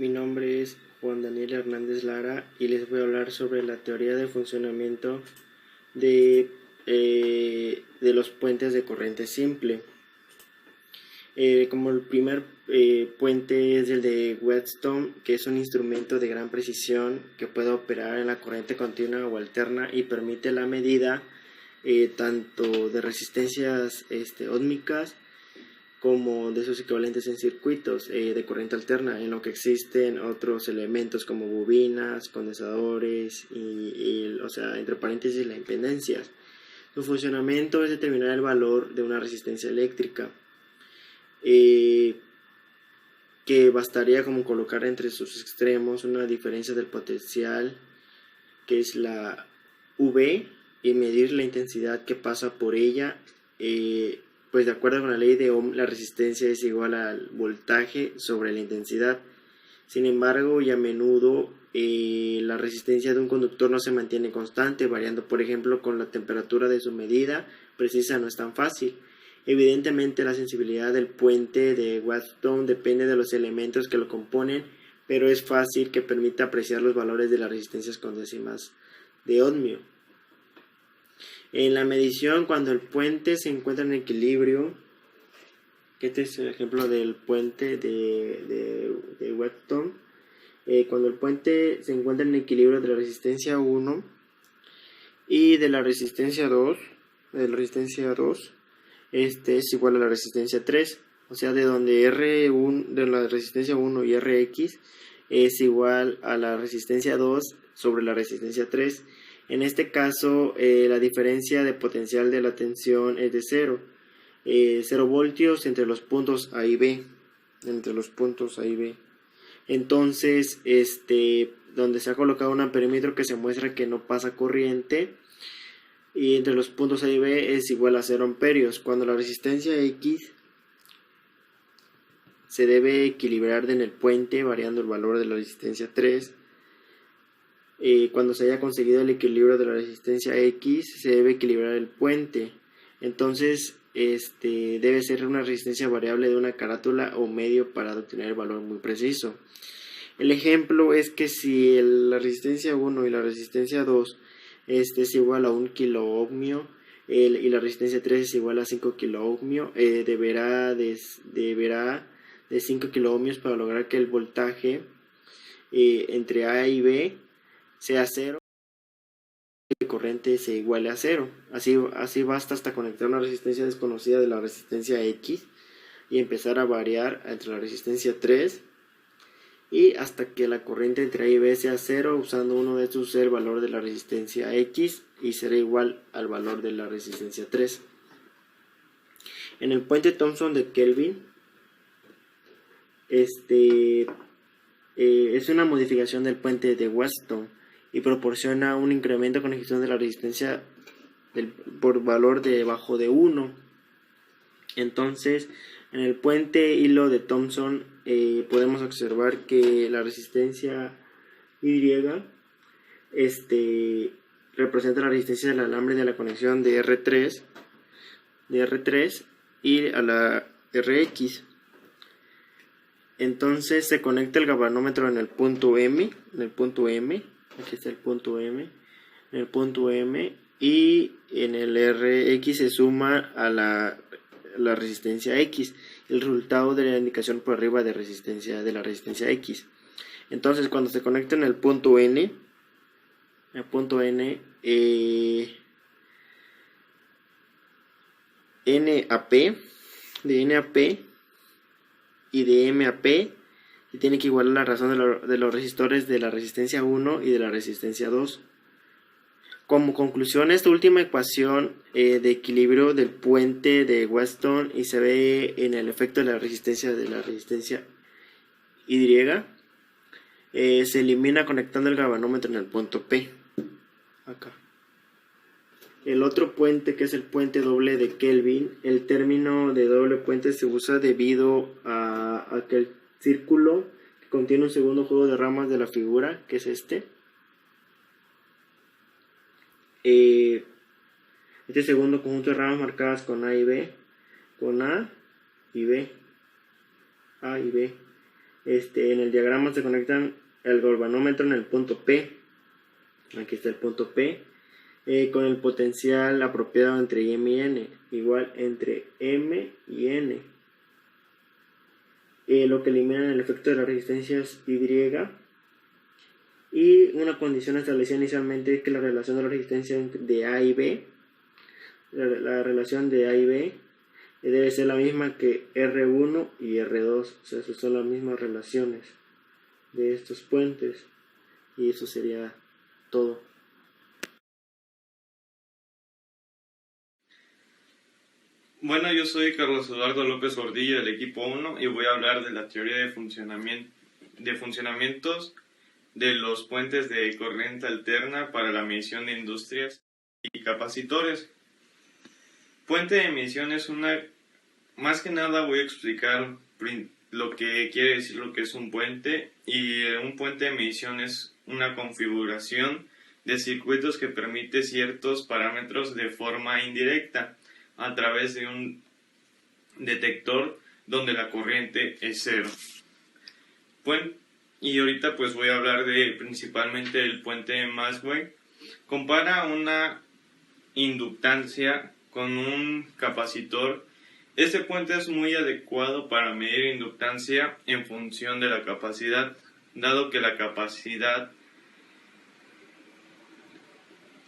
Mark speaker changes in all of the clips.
Speaker 1: Mi nombre es Juan Daniel Hernández Lara y les voy a hablar sobre la teoría de funcionamiento de, de los puentes de corriente simple. Como el primer puente es el de Wheatstone, que es un instrumento de gran precisión que puede operar en la corriente continua o alterna y permite la medida tanto de resistencias óhmicas como de sus equivalentes en circuitos de corriente alterna, en lo que existen otros elementos como bobinas, condensadores o sea, entre paréntesis, la impedancia. Su funcionamiento es determinar el valor de una resistencia eléctrica, que bastaría como colocar entre sus extremos una diferencia del potencial, que es la V, y medir la intensidad que pasa por ella. Pues de acuerdo con la ley de Ohm, la resistencia es igual al voltaje sobre la intensidad. Sin embargo, y a menudo la resistencia de un conductor no se mantiene constante, variando por ejemplo con la temperatura de su medida precisa. No es tan fácil. Evidentemente la sensibilidad del puente de Wheatstone depende de los elementos que lo componen, pero es fácil que permita apreciar los valores de las resistencias con décimas de ohmio. En la medición, cuando el puente se encuentra en equilibrio, que este es el ejemplo del puente de Wheatstone, cuando el puente se encuentra en equilibrio de la resistencia 1 y de la resistencia 2, este es igual a la resistencia 3, o sea, de donde R1 de la resistencia 1 y Rx es igual a la resistencia 2 sobre la resistencia 3. En este caso, la diferencia de potencial de la tensión es de 0 voltios entre los puntos A y B. Entonces, donde se ha colocado un amperímetro que se muestra que no pasa corriente, y entre los puntos A y B es igual a 0 amperios. Cuando la resistencia X se debe equilibrar en el puente, variando el valor de la resistencia 3. Cuando se haya conseguido el equilibrio de la resistencia X, se debe equilibrar el puente. Entonces, debe ser una resistencia variable de una carátula o medio para obtener el valor muy preciso. El ejemplo es que si la resistencia 1 y la resistencia 2 es igual a 1 kiloohmio y la resistencia 3 es igual a 5 kiloohmio, deberá de 5 kiloohmios para lograr que el voltaje entre A y B sea 0 y la corriente se iguale a 0. Así basta hasta conectar una resistencia desconocida de la resistencia X y empezar a variar entre la resistencia 3 y hasta que la corriente entre A y B sea 0, usando uno de estos el valor de la resistencia X y será igual al valor de la resistencia 3. En el puente Thomson de Kelvin, es una modificación del puente de Wheatstone y proporciona un incremento con ejecución de la resistencia por valor debajo de 1. Entonces, en el puente hilo de Thomson podemos observar que la resistencia Y representa la resistencia del alambre de la conexión de R3 y a la Rx. Entonces se conecta el galvanómetro en el punto M, aquí está el punto M, en el punto M, y en el Rx se suma a la resistencia X, el resultado de la indicación por arriba de la resistencia X. Entonces cuando se conecta en el punto N, N a P, de N a P y de M a P, se tiene que igualar la razón de los resistores de la resistencia 1 y de la resistencia 2. Como conclusión, esta última ecuación de equilibrio del puente de Wheatstone y se ve en el efecto de la resistencia Y, se elimina conectando el galvanómetro en el punto P, acá. El otro puente, que es el puente doble de Kelvin, el término de doble puente se usa debido a que el círculo que contiene un segundo juego de ramas de la figura, que es este segundo conjunto de ramas marcadas con A y B, A y B, En el diagrama se conectan el galvanómetro en el punto P, aquí está el punto P, con el potencial apropiado entre M y N, igual entre M y N. Lo que elimina el efecto de las resistencias Y. Y una condición establecida inicialmente es que la relación de la resistencia de A y B, la relación de A y B, debe ser la misma que R1 y R2, o sea, son las mismas relaciones de estos puentes. Y eso sería todo.
Speaker 2: Bueno, yo soy Carlos Eduardo López Gordillo del equipo 1 y voy a hablar de la teoría de funcionamientos de los puentes de corriente alterna para la medición de industrias y capacitores. Puente de medición es más que nada voy a explicar lo que quiere decir lo que es un puente, y un puente de medición es una configuración de circuitos que permite ciertos parámetros de forma indirecta a través de un detector donde la corriente es cero. Y ahorita pues voy a hablar principalmente del puente de Maxwell. Compara una inductancia con un capacitor. Este puente es muy adecuado para medir inductancia en función de la capacidad, dado que la capacidad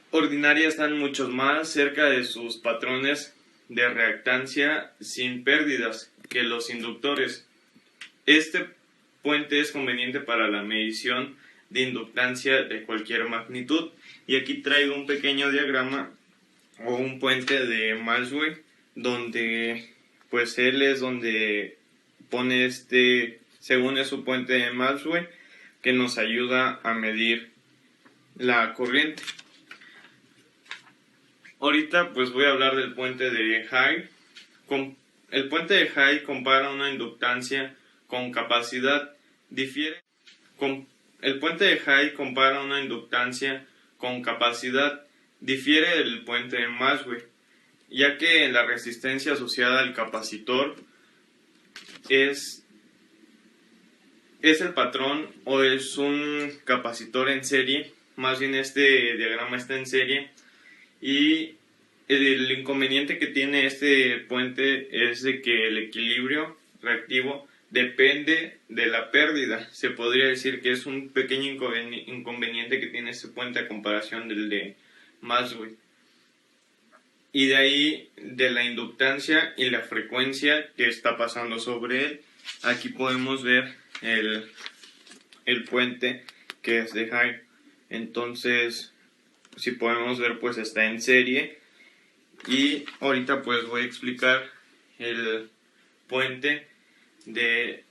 Speaker 2: ordinaria están mucho más cerca de sus patrones de reactancia sin pérdidas que los inductores. Este puente es conveniente para la medición de inductancia de cualquier magnitud, y aquí traigo un pequeño diagrama o un puente de Maxwell donde pues él es donde pone según es su puente de Maxwell, que nos ayuda a medir la corriente. Ahorita pues voy a hablar del puente de High. El puente de High compara una inductancia con capacidad. El puente de High compara una inductancia con capacidad. Difiere del puente de Maxwell, ya que la resistencia asociada al capacitor es el patrón, o es un capacitor en serie. Más bien este diagrama está en serie, y el inconveniente que tiene este puente es de que el equilibrio reactivo depende de la pérdida. Se podría decir que es un pequeño inconveniente que tiene este puente a comparación del de Maxwell. Y de ahí, de la inductancia y la frecuencia que está pasando sobre él, aquí podemos ver el puente que es de High. Entonces, si podemos ver, pues está en serie. Y ahorita pues voy a explicar el puente de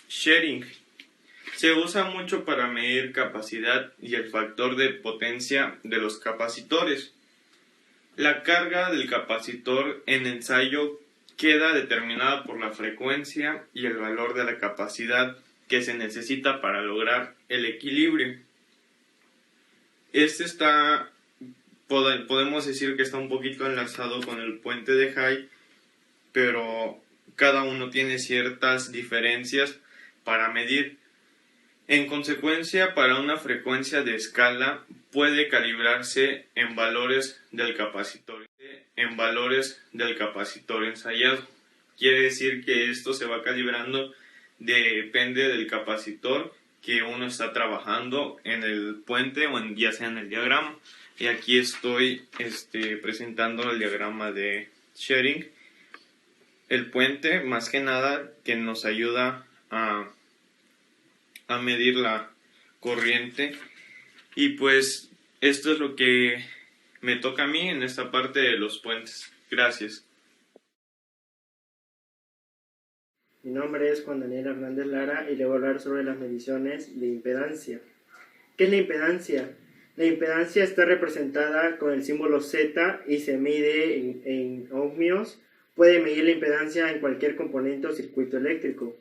Speaker 2: Shearing. Se usa mucho para medir capacidad y el factor de potencia de los capacitores. La carga del capacitor en ensayo queda determinada por la frecuencia y el valor de la capacidad que se necesita para lograr el equilibrio. Podemos decir que está un poquito enlazado con el puente de High, pero cada uno tiene ciertas diferencias para medir. En consecuencia, para una frecuencia de escala puede calibrarse en valores del capacitor ensayado. Quiere decir que esto se va calibrando, depende del capacitor que uno está trabajando en el puente o ya sea en el diagrama. Y aquí estoy presentando el diagrama de Shearing. El puente, más que nada, que nos ayuda a medir la corriente. Y pues esto es lo que me toca a mí en esta parte de los puentes. Gracias.
Speaker 1: Mi nombre es Juan Daniel Hernández Lara y le voy a hablar sobre las mediciones de impedancia. ¿Qué es la impedancia? La impedancia está representada con el símbolo Z y se mide en ohmios. Puede medir la impedancia en cualquier componente o circuito eléctrico.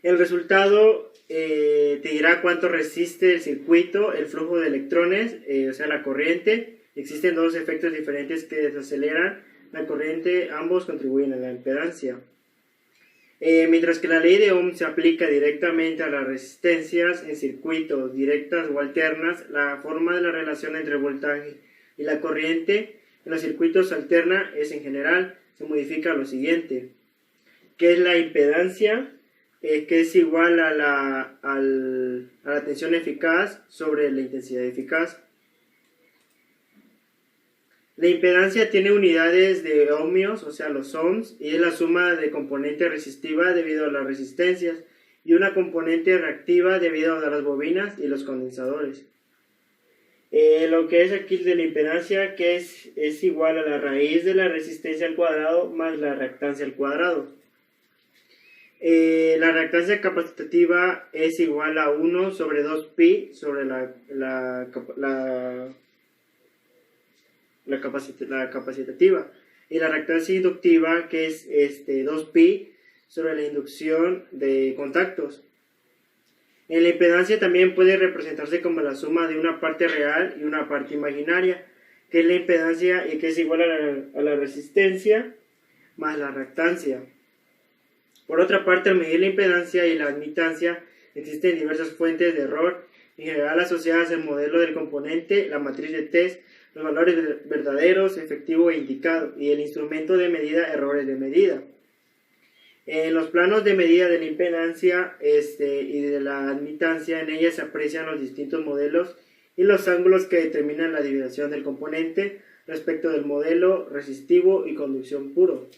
Speaker 1: El resultado te dirá cuánto resiste el circuito, el flujo de electrones, o sea, la corriente. Existen dos efectos diferentes que desaceleran la corriente, ambos contribuyen a la impedancia. Mientras que la ley de Ohm se aplica directamente a las resistencias en circuitos directas o alternas, la forma de la relación entre el voltaje y la corriente en los circuitos alterna es en general, se modifica lo siguiente, que es la impedancia, que es igual a la tensión eficaz sobre la intensidad eficaz. La impedancia tiene unidades de ohmios, o sea, los ohms, y es la suma de componente resistiva debido a las resistencias y una componente reactiva debido a las bobinas y los condensadores. Lo que es aquí de la impedancia, que es igual a la raíz de la resistencia al cuadrado más la reactancia al cuadrado. La reactancia capacitativa es igual a 1 sobre 2pi sobre la capacitativa, y la reactancia inductiva, que es 2pi sobre la inducción de contactos. En la impedancia también puede representarse como la suma de una parte real y una parte imaginaria, que es la impedancia y que es igual a la resistencia más la reactancia. Por otra parte, al medir la impedancia y la admitancia, existen diversas fuentes de error, en general asociadas al modelo del componente, la matriz de test, los valores verdaderos, efectivo e indicado, y el instrumento de medida, errores de medida. En los planos de medida de la impedancia y de la admitancia, en ellas se aprecian los distintos modelos y los ángulos que determinan la desviación del componente respecto del modelo resistivo y conducción puro.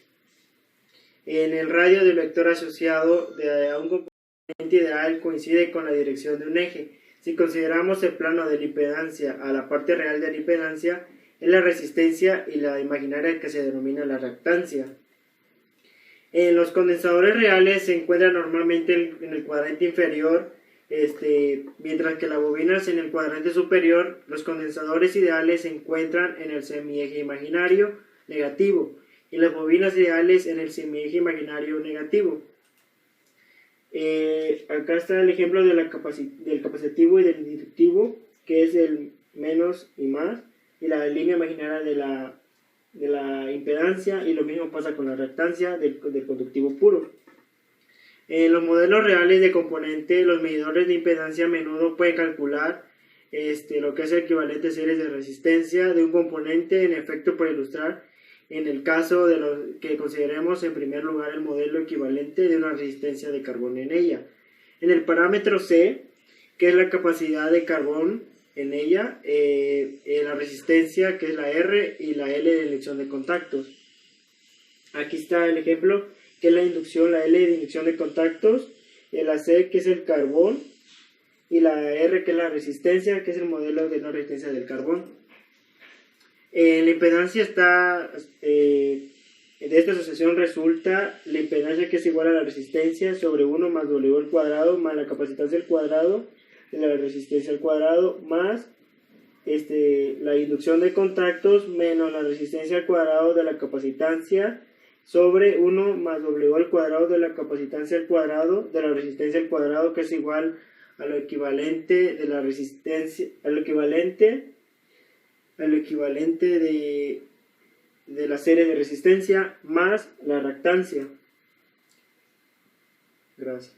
Speaker 1: En el radio del vector asociado a un componente ideal coincide con la dirección de un eje. Si consideramos el plano de la impedancia a la parte real de la impedancia, es la resistencia y la imaginaria que se denomina la reactancia. En los condensadores reales se encuentra normalmente en el cuadrante inferior, mientras que las bobinas en el cuadrante superior. Los condensadores ideales se encuentran en el semieje imaginario negativo y las bobinas ideales en el semieje imaginario negativo. Acá está el ejemplo del capacitivo y del inductivo, que es el menos y más, y la línea imaginaria de la impedancia, y lo mismo pasa con la reactancia del conductivo puro. En los modelos reales de componente, los medidores de impedancia a menudo pueden calcular lo que es el equivalente a series de resistencia de un componente. En efecto, por ilustrar, en el caso de lo que consideremos en primer lugar el modelo equivalente de una resistencia de carbón en ella. En el parámetro C, que es la capacidad de carbón en ella, la resistencia, que es la R, y la L de elección de contactos. Aquí está el ejemplo, que es la inducción, la L de inducción de contactos, la C, que es el carbón, y la R, que es la resistencia, que es el modelo de la resistencia del carbón. La impedancia está, de esta asociación resulta la impedancia, que es igual a la resistencia sobre 1 más W al cuadrado más la capacitancia al cuadrado de la resistencia al cuadrado más la inducción de contactos menos la resistencia al cuadrado de la capacitancia sobre 1 más W al cuadrado de la capacitancia al cuadrado de la resistencia al cuadrado, que es igual a lo equivalente de la resistencia, a lo equivalente de la serie de resistencia más la reactancia. Gracias.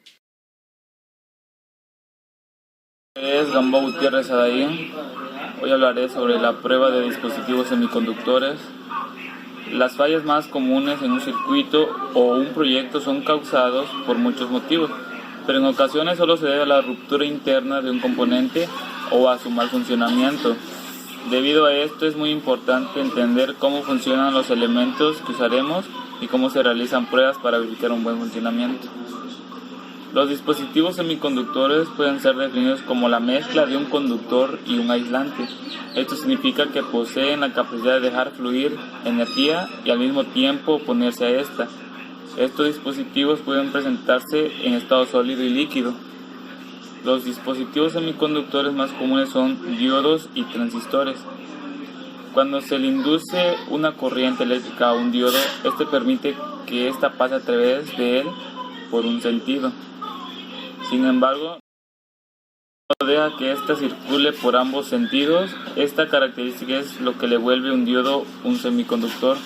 Speaker 3: Es Gambo Gutiérrez Adaín. Hoy hablaré sobre la prueba de dispositivos semiconductores. Las fallas más comunes en un circuito o un proyecto son causados por muchos motivos, pero en ocasiones solo se debe a la ruptura interna de un componente o a su mal funcionamiento. Debido a esto es muy importante entender cómo funcionan los elementos que usaremos y cómo se realizan pruebas para verificar un buen funcionamiento. Los dispositivos semiconductores pueden ser definidos como la mezcla de un conductor y un aislante. Esto significa que poseen la capacidad de dejar fluir energía y al mismo tiempo oponerse a esta. Estos dispositivos pueden presentarse en estado sólido y líquido. Los dispositivos semiconductores más comunes son diodos y transistores. Cuando se le induce una corriente eléctrica a un diodo, este permite que ésta pase a través de él por un sentido. Sin embargo, no deja que ésta circule por ambos sentidos. Esta característica es lo que le vuelve un diodo un semiconductor.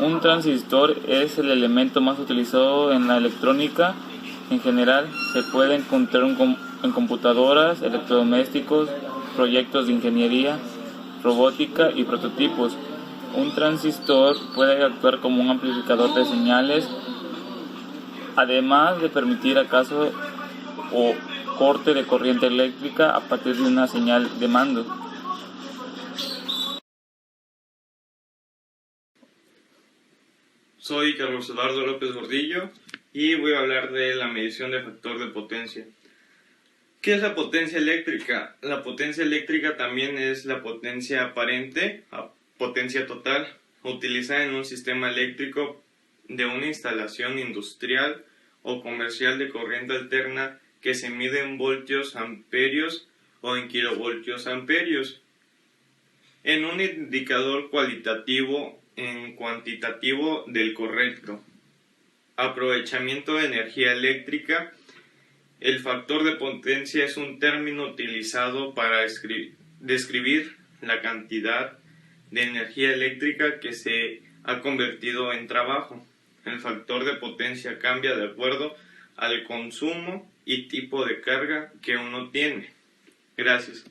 Speaker 3: Un transistor es el elemento más utilizado en la electrónica. En general, se puede encontrar en computadoras, electrodomésticos, proyectos de ingeniería, robótica y prototipos. Un transistor puede actuar como un amplificador de señales, además de permitir acaso o corte de corriente eléctrica a partir de una señal de mando.
Speaker 2: Soy Carlos Eduardo López Gordillo y voy a hablar de la medición de factor de potencia. ¿Qué es la potencia eléctrica? La potencia eléctrica también es la potencia aparente, potencia total, utilizada en un sistema eléctrico de una instalación industrial o comercial de corriente alterna que se mide en voltios amperios o en kilovoltios amperios. En un indicador cualitativo en cuantitativo del correcto aprovechamiento de energía eléctrica. El factor de potencia es un término utilizado para describir la cantidad de energía eléctrica que se ha convertido en trabajo. El factor de potencia cambia de acuerdo al consumo y tipo de carga que uno tiene. Gracias.